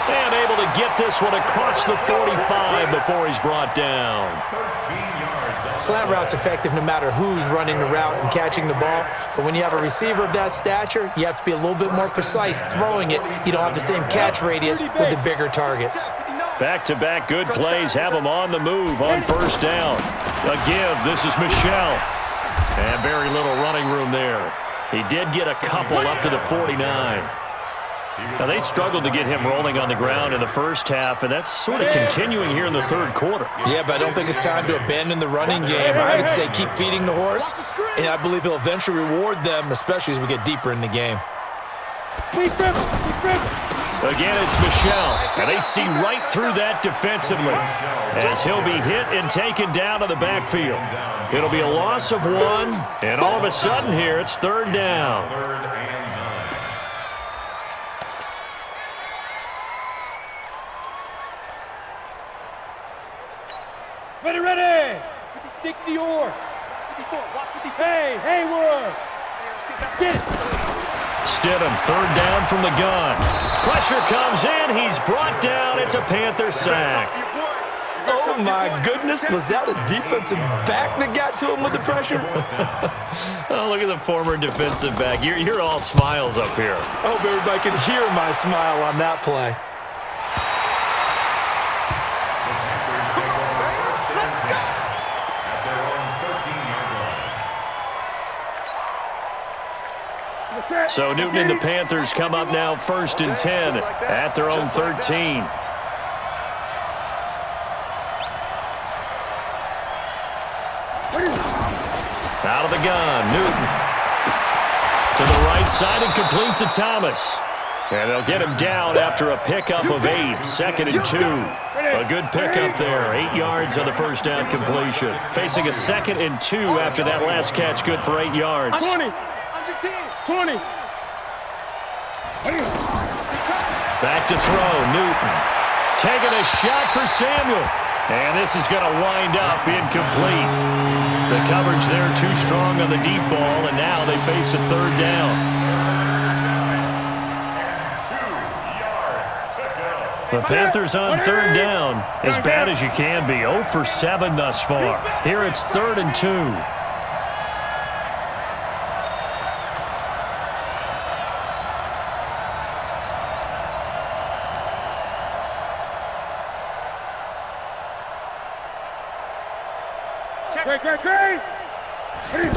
And able to get this one across the 45 before he's brought down. Slant route's effective no matter who's running the route and catching the ball. But when you have a receiver of that stature, you have to be a little bit more precise throwing it. You don't have the same catch radius with the bigger targets. Back-to-back good plays have him on the move on first down. A give. This is Michel. And very little running room there. He did get a couple up to the 49. Now, they struggled to get him rolling on the ground in the first half, and that's sort of continuing here in the third quarter. Yeah, but I don't think it's time to abandon the running game. I would say keep feeding the horse, and I believe he'll eventually reward them, especially as we get deeper in the game. Again, it's Michel, and they see right through that defensively as he'll be hit and taken down to the backfield. It'll be a loss of 1, and all of a sudden here, it's third down. 60 or. Hey, Haywood. Get it. Stidham, third down from the gun. Pressure comes in. He's brought down. It's a Panther sack. Oh, my goodness. Was that a defensive back that got to him with the pressure? Oh, look at the former defensive back. You're all smiles up here. I hope everybody can hear my smile on that play. So Newton and the Panthers come up now 1st and 10 at their own 13. Out of the gun, Newton. To the right side and complete to Thomas. And they'll get him down after a pickup of 8, 2nd and 2. A good pickup there, 8 yards on the first down completion. Facing a 2nd and 2 after that last catch, good for 8 yards. 20. 20. Back to throw, Newton. Taking a shot for Samuel. And this is going to wind up incomplete. The coverage there too strong on the deep ball, and now they face a 3rd down. The Panthers on 3rd down, as bad as you can be. 0 for 7 thus far. Here it's 3rd and 2. Great.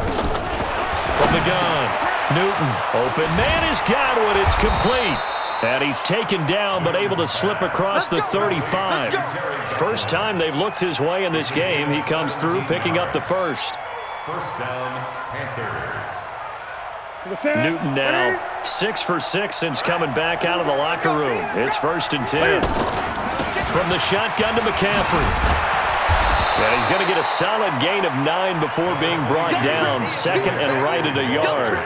From the gun, Newton. Open man is Godwin. It's complete. And he's taken down but able to slip across the 35. First time they've looked his way in this game. He comes through picking up the first. First down, Panthers. Newton now 6 for 6 since coming back out of the locker room. It's 1st and 10. From the shotgun to McCaffrey. And he's going to get a solid gain of 9 before being brought down. 2nd and right at a yard.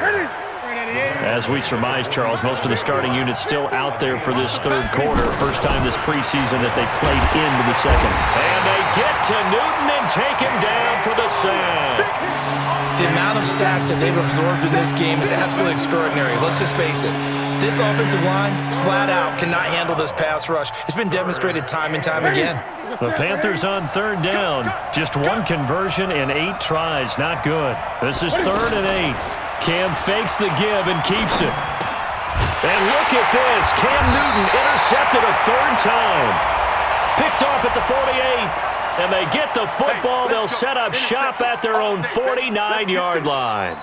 As we surmise, Charles, most of the starting units still out there for this 3rd quarter. First time this preseason that they played into the 2nd. And they get to Newton and take him down for the sack. The amount of sacks that they've absorbed in this game is absolutely extraordinary. Let's just face it. This offensive line, flat out, cannot handle this pass rush. It's been demonstrated time and time again. The Panthers on 3rd down. Just 1 conversion in 8 tries. Not good. This is 3rd and 8. Cam fakes the give and keeps it. And look at this. Cam Newton intercepted a 3rd time. Picked off at the 48. And they get the football. They'll set up shop at their own 49-yard line.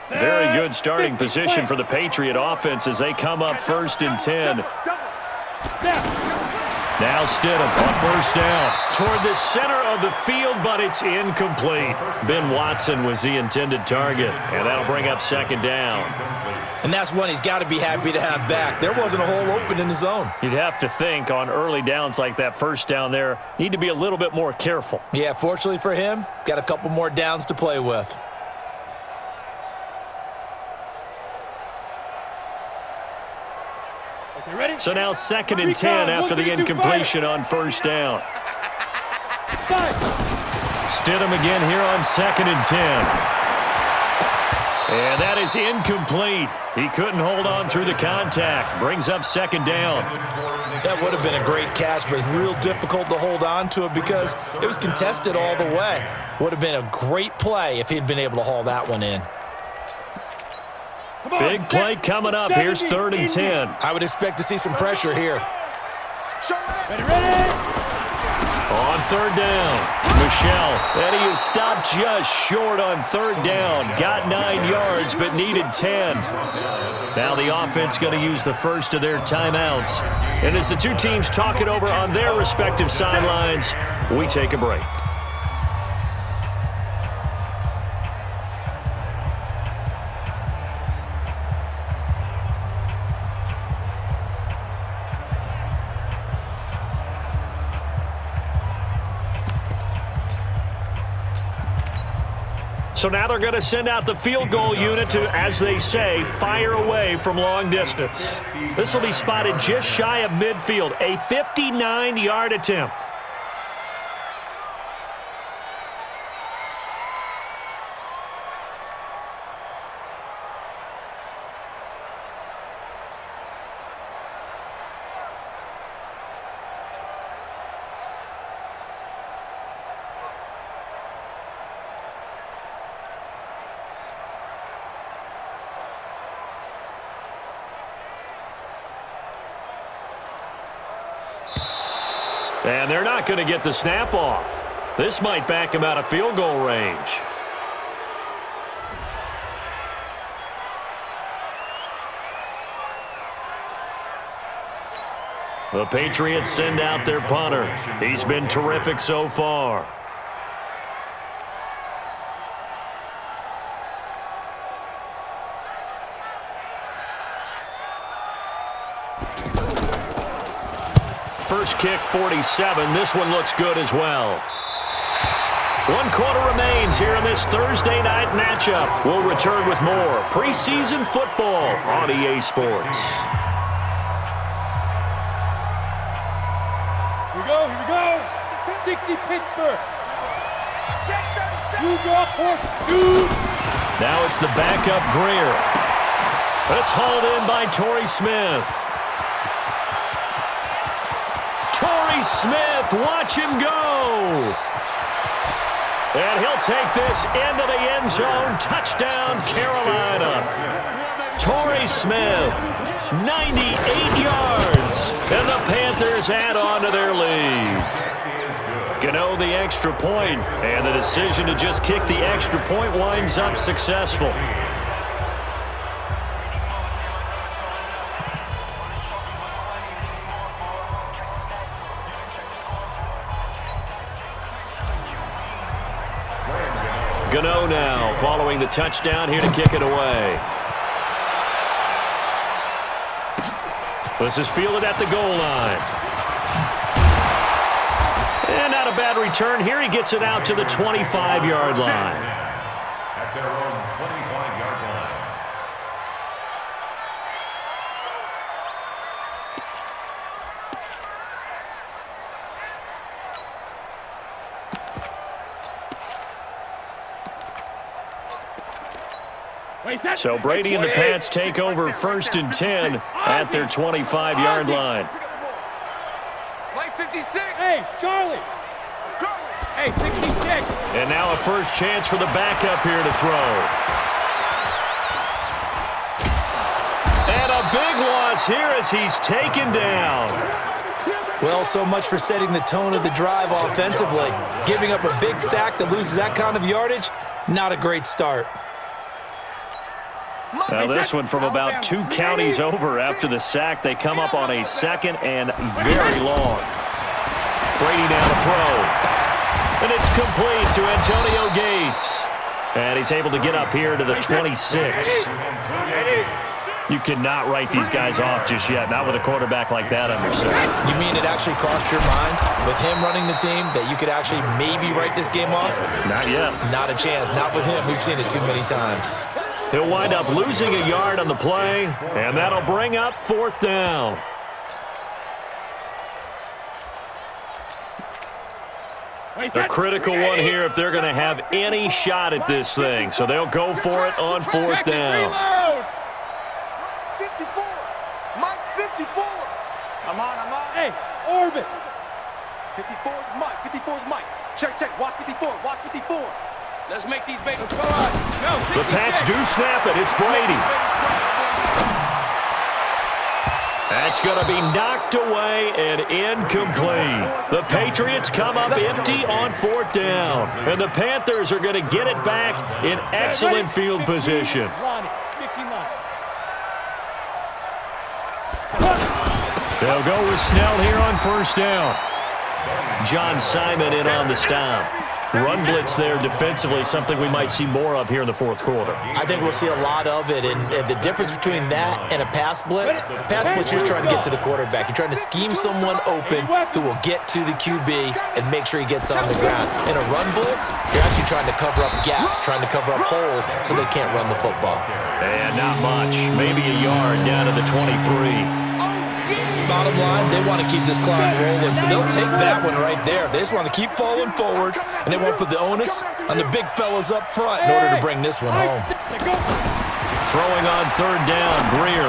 Very good starting position for the Patriot offense as they come up 1st and 10. Now Stidham on 1st down toward the center of the field, but it's incomplete. Ben Watson was the intended target, and that'll bring up 2nd down. And that's one he's got to be happy to have back. There wasn't a hole open in the zone. You'd have to think on early downs like that 1st down there, need to be a little bit more careful. Yeah, fortunately for him, got a couple more downs to play with. So now 2nd and 10 after the incompletion on 1st down. Stidham again here on 2nd and 10. And that is incomplete. He couldn't hold on through the contact. Brings up 2nd down. That would have been a great catch, but it's real difficult to hold on to it because it was contested all the way. Would have been a great play if he'd been able to haul that one in. Big play coming up. Here's 3rd and 10. I would expect to see some pressure here. On 3rd down, Michelle. And he is stopped just short on 3rd down. Got 9 yards, but needed 10. Now the offense going to use the first of their timeouts. And as the two teams talk it over on their respective sidelines, we take a break. So now they're going to send out the field goal unit to, as they say, fire away from long distance. This will be spotted just shy of midfield, a 59-yard attempt. And they're not going to get the snap off. This might back him out of field goal range. The Patriots send out their punter. He's been terrific so far. First kick, 47. This one looks good as well. 1 quarter remains here in this Thursday night matchup. We'll return with more preseason football on EA Sports. Here we go. 60 Pittsburgh. You draw course 2. Now it's the backup Greer. It's hauled in by Torrey Smith. Torrey Smith, watch him go. And he'll take this into the end zone. Touchdown, Carolina. Torrey Smith, 98 yards. And the Panthers add on to their lead. Gano the extra point, and the decision to just kick the extra point winds up successful. Gano now following the touchdown here to kick it away. This is fielded at the goal line. And not a bad return here. He gets it out to the 25-yard line. At their own 25-yard line. So Brady and the Pats take over 1st and 10 at their 25-yard line. Play 56. Hey, Charlie. Hey, 66. And now a first chance for the backup here to throw. And a big loss here as he's taken down. Well, so much for setting the tone of the drive offensively. Giving up a big sack that loses that kind of yardage, not a great start. Now this one from about 2 counties over after the sack. They come up on a 2nd and very long. Brady now to throw. And it's complete to Antonio Gates. And he's able to get up here to the 26. You cannot write these guys off just yet, not with a quarterback like that under center. You mean it actually crossed your mind with him running the team that you could actually maybe write this game off? Not yet. Not a chance. Not with him. We've seen it too many times. He'll wind up losing a yard on the play, and that'll bring up 4th down. A critical one here if they're going to have any shot at this thing. So they'll go for it on 4th down. 54. Mike 54. I'm on. Hey, orbit. 54 is Mike. 54 is Mike. Check. Watch 54. Watch 54. Let's make these babies go on. No, The Pats do snap it. It's Brady. That's going to be knocked away and incomplete. The Patriots come up empty on 4th down. And the Panthers are going to get it back in excellent field position. They'll go with Snell here on 1st down. John Simon in on the stop. Run blitz there defensively, something we might see more of here in the 4th quarter. I think we'll see a lot of it, and the difference between that and a pass blitz, you're trying to get to the quarterback. You're trying to scheme someone open who will get to the QB and make sure he gets on the ground. In a run blitz, you're actually trying to cover up gaps, trying to cover up holes so they can't run the football. And not much, maybe a yard down to the 23. Bottom line, they want to keep this clock rolling, so they'll take that one right there. They just want to keep falling forward, and they won't put the onus on the big fellas up front in order to bring this one home. Throwing on 3rd down, Greer.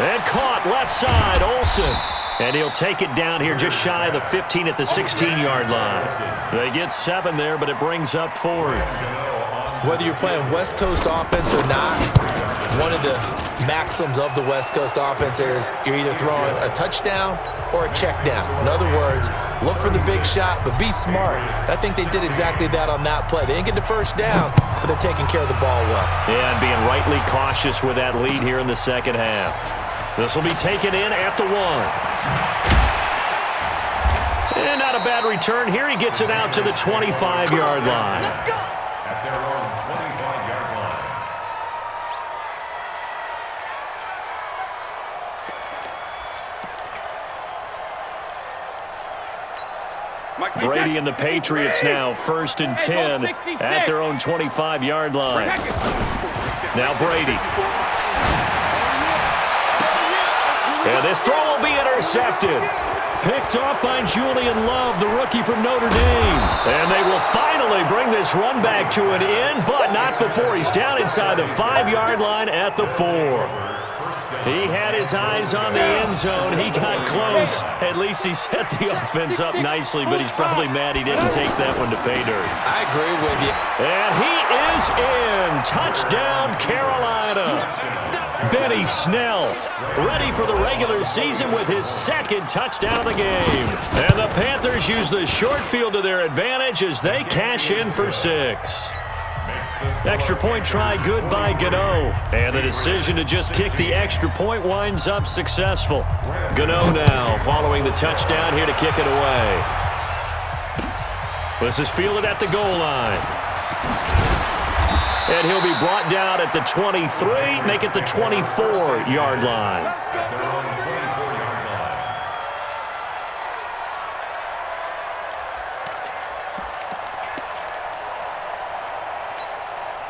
And caught left side, Olsen. And he'll take it down here just shy of the 15 at the 16-yard line. They get 7 there, but it brings up 4th. Whether you're playing West Coast offense or not, one of the maxims of the West Coast offense is you're either throwing a touchdown or a check down. In other words, look for the big shot, but be smart. I think they did exactly that on that play. They didn't get the 1st down, but they're taking care of the ball well. Yeah, and being rightly cautious with that lead here in the 2nd half. This will be taken in at the 1. And not a bad return here. He gets it out to the 25-yard line. At their own 25-yard line. Brady and the Patriots now 1st and 10 at their own 25-yard line. Now Brady. And this throw will be intercepted. Picked off by Julian Love, the rookie from Notre Dame. And they will finally bring this run back to an end, but not before he's down inside the 5-yard line at the 4. He had his eyes on the end zone. He got close. At least he set the offense up nicely, but he's probably mad he didn't take that one to pay dirt. I agree with you. And he is in. Touchdown, Carolina. Benny Snell ready for the regular season with his 2nd touchdown of the game. And the Panthers use the short field to their advantage as they cash in for 6. Extra point try good by Gano. And the decision to just kick the extra point winds up successful. Gano now following the touchdown here to kick it away. This is fielded at the goal line. And he'll be brought down at the 23, make it the 24-yard line.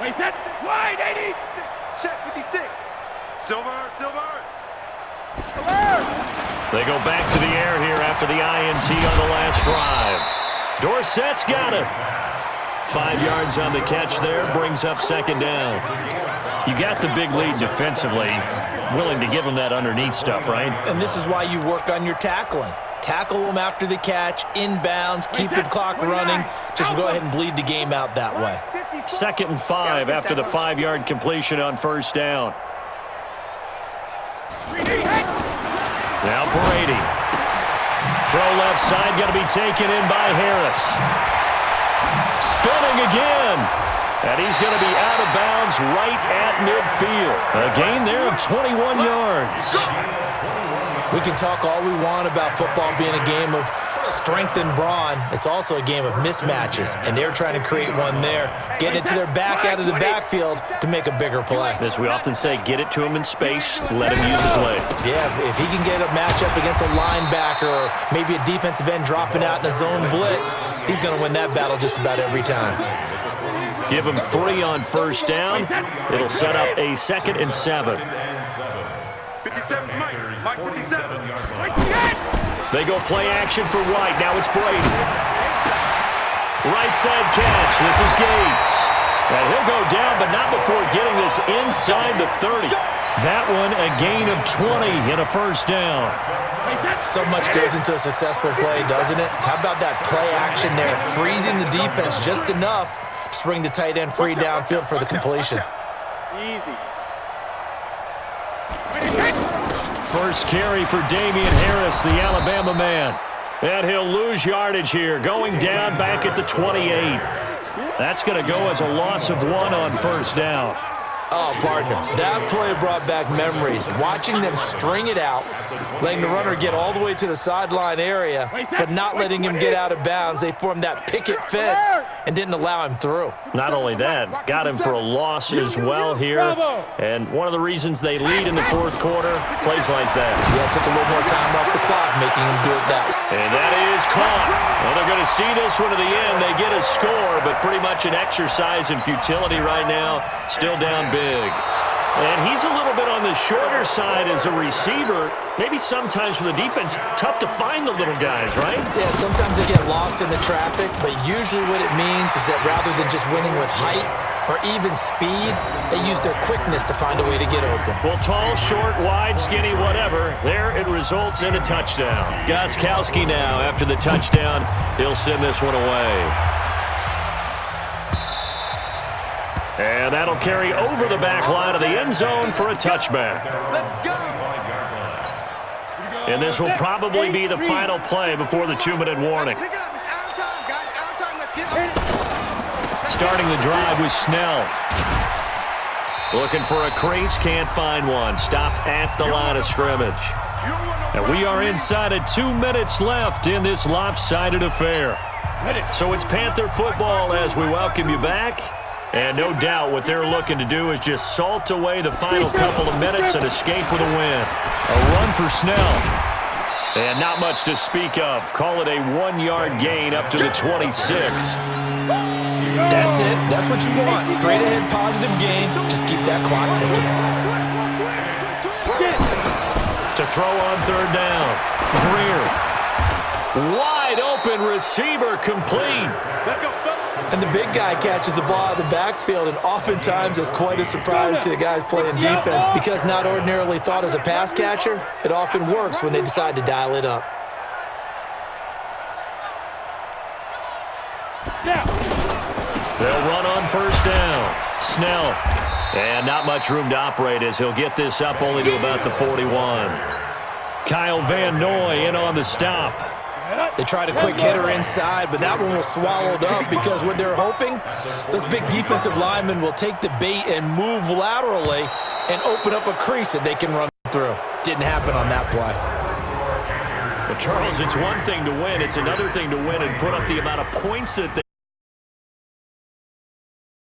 Wait, that wide 80. Check 56. Silver. They go back to the air here after the INT on the last drive. Dorsett's got it. 5 yards on the catch there, brings up 2nd down. You got the big lead defensively. Willing to give them that underneath stuff, right? And this is why you work on your tackling. Tackle them after the catch, inbounds, keep the clock running. Just go ahead and bleed the game out that way. 2nd and 5 after the 5-yard completion on 1st down. Now Brady. Throw left side, going to be taken in by Harris. Spinning again. And he's going to be out of bounds right at midfield. A gain there of 21 yards. We can talk all we want about football being a game of strength and brawn. It's also a game of mismatches, and they're trying to create one there, getting it to their back out of the backfield to make a bigger play. As we often say, get it to him in space, let him use his leg. Yeah, if he can get a matchup against a linebacker or maybe a defensive end dropping out in a zone blitz, he's going to win that battle just about every time. Give him 3 on first down. It'll set up a 2nd and 7. 57 Mike. Mike 57. They go play action for White. Now it's Brady. Right side catch. This is Gates. And he'll go down, but not before getting this inside the 30. That one a gain of 20 and a first down. So much goes into a successful play, doesn't it? How about that play action there, freezing the defense just enough to bring the tight end free downfield for the completion. Easy. First carry for Damian Harris, the Alabama man. And he'll lose yardage here, going down back at the 28. That's going to go as a loss of 1 on first down. Oh, partner, that play brought back memories. Watching them string it out, letting the runner get all the way to the sideline area, but not letting him get out of bounds. They formed that picket fence and didn't allow him through. Not only that, got him for a loss as well here. And one of the reasons they lead in the 4th quarter, plays like that. Yeah, it took a little more time off the clock, making him do it that way. And that is caught. Well, they're going to see this one to the end. They get a score, but pretty much an exercise in futility right now. Still down big. And he's a little bit on the shorter side as a receiver. Maybe sometimes for the defense, tough to find the little guys, right? Yeah, sometimes they get lost in the traffic, but usually what it means is that rather than just winning with height or even speed, they use their quickness to find a way to get open. Well, tall, short, wide, skinny, whatever, there it results in a touchdown. Gostkowski now, after the touchdown, he'll send this one away. And that'll carry over the back line of the end zone for a touchback. And this will probably be the final play before the 2-minute warning. Starting the drive with Snell. Looking for a crease, can't find one. Stopped at the line of scrimmage. And we are inside of 2 minutes left in this lopsided affair. So it's Panther football as we welcome you back. And no doubt what they're looking to do is just salt away the final couple of minutes and escape with a win. A run for Snell. And not much to speak of. Call it a 1-yard gain up to the 26. That's it. That's what you want. Straight ahead positive gain. Just keep that clock ticking. To throw on 3rd down. Greer. Wide open receiver complete. Let's go. And the big guy catches the ball out of the backfield, and oftentimes it's quite a surprise to the guys playing defense because not ordinarily thought as a pass catcher, it often works when they decide to dial it up. They'll run on first down. Snell. And not much room to operate as he'll get this up only to about the 41. Kyle Van Noy in on the stop. They tried a quick hitter inside, but that one was swallowed up because what they're hoping, those big defensive linemen will take the bait and move laterally and open up a crease that they can run through. Didn't happen on that play. But Charles, it's one thing to win. It's another thing to win and put up the amount of points that they